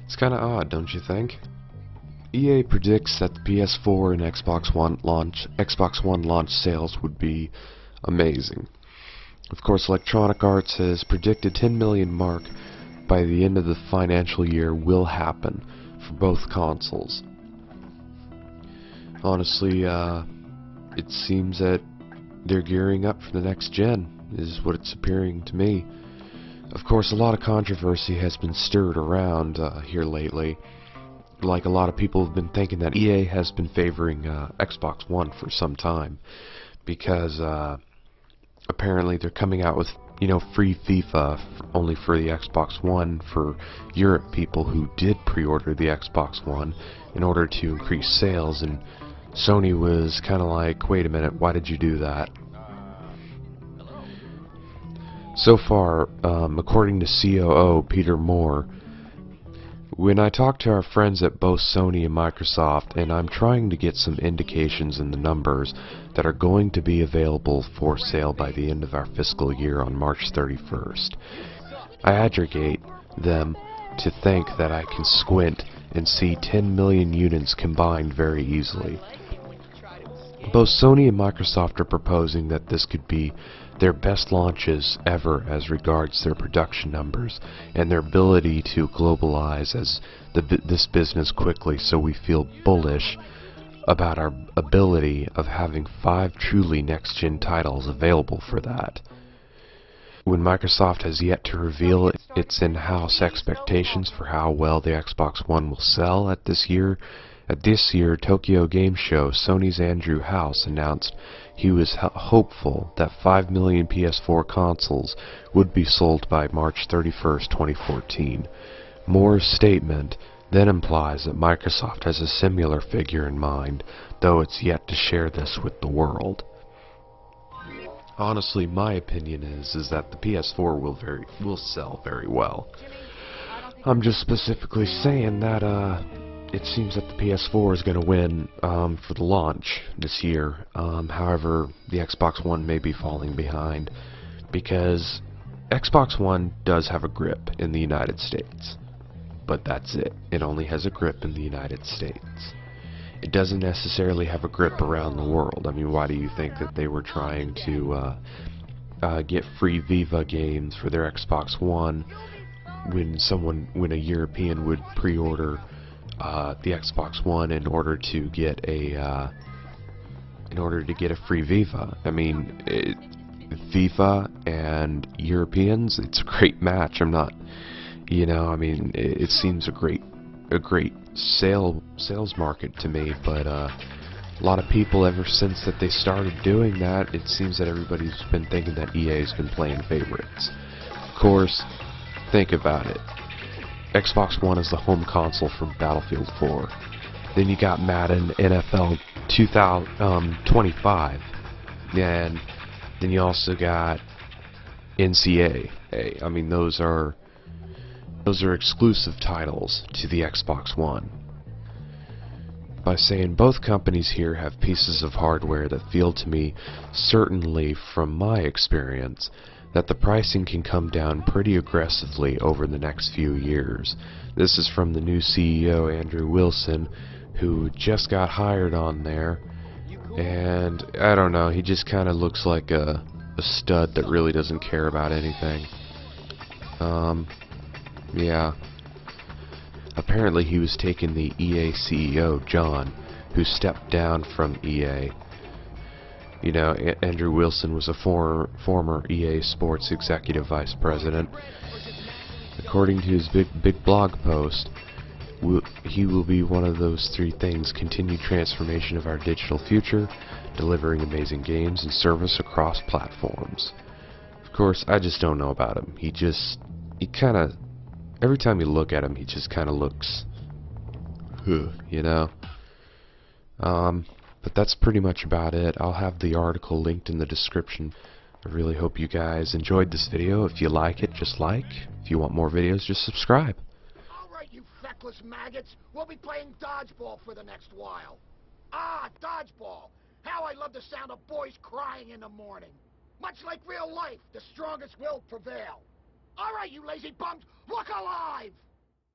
It's kinda odd, don't you think? EA predicts that the PS4 and Xbox One launch sales would be amazing. Of course, Electronic Arts has predicted 10 million mark by the end of the financial year will happen for both consoles. Honestly, it seems that they're gearing up for the next gen, is what it's appearing to me. Of course, a lot of controversy has been stirred around here lately. Like, a lot of people have been thinking that EA has been favoring Xbox One for some time, because apparently they're coming out with, free FIFA only for the Xbox One for Europe people who did pre-order the Xbox One in order to increase sales, and Sony was kind of like, wait a minute, why did you do that? So far, according to COO Peter Moore, when I talk to our friends at both Sony and Microsoft, and I'm trying to get some indications in the numbers that are going to be available for sale by the end of our fiscal year on March 31st, I aggregate them to think that I can squint and see 10 million units combined very easily. Both Sony and Microsoft are proposing that this could be their best launches ever as regards their production numbers and their ability to globalize this business quickly, so we feel bullish about our ability of having 5 truly next-gen titles available for that. When Microsoft has yet to reveal its in-house expectations for how well the Xbox One will sell at this year Tokyo Game Show, Sony's Andrew House announced he was hopeful that 5 million PS4 consoles would be sold by March 31st, 2014. Moore's statement then implies that Microsoft has a similar figure in mind, though it's yet to share this with the world. Honestly, my opinion is that the PS4 will sell very well. I'm just specifically saying that it seems that the PS4 is going to win for the launch this year. However, the Xbox One may be falling behind because Xbox One does have a grip in the United States. But that's it. It only has a grip in the United States. It doesn't necessarily have a grip around the world. I mean, why do you think that they were trying to get free Viva games for their Xbox One when a European would pre-order the Xbox One in order to get a free Viva? I mean, FIFA and Europeans, it's a great match. I'm not, I mean, it seems a great sales market to me, but a lot of people, ever since that they started doing that, it seems that everybody's been thinking that EA's been playing favorites. Of course, think about it. Xbox One is the home console for Battlefield 4. Then you got Madden NFL 2025, and then you also got NCAA. I mean, those are exclusive titles to the Xbox One. By saying both companies here have pieces of hardware that feel to me, certainly from my experience, that the pricing can come down pretty aggressively over the next few years. This is from the new CEO, Andrew Wilson, who just got hired on there, and I don't know, he just kind of looks like a stud that really doesn't care about anything. Yeah. Apparently he was taking the EA CEO, John, who stepped down from EA. Andrew Wilson was a former EA Sports Executive Vice President. According to his big blog post, he will be one of those 3 things: continued transformation of our digital future, delivering amazing games and service across platforms. Of course, I just don't know about him. He kind of, every time you look at him, he just kind of looks, But that's pretty much about it. I'll have the article linked in the description. I really hope you guys enjoyed this video. If you like it, just like. If you want more videos, just subscribe. Alright, you feckless maggots. We'll be playing dodgeball for the next while. Ah, dodgeball. How I love the sound of boys crying in the morning. Much like real life, the strongest will prevail. Alright, you lazy bums, look alive!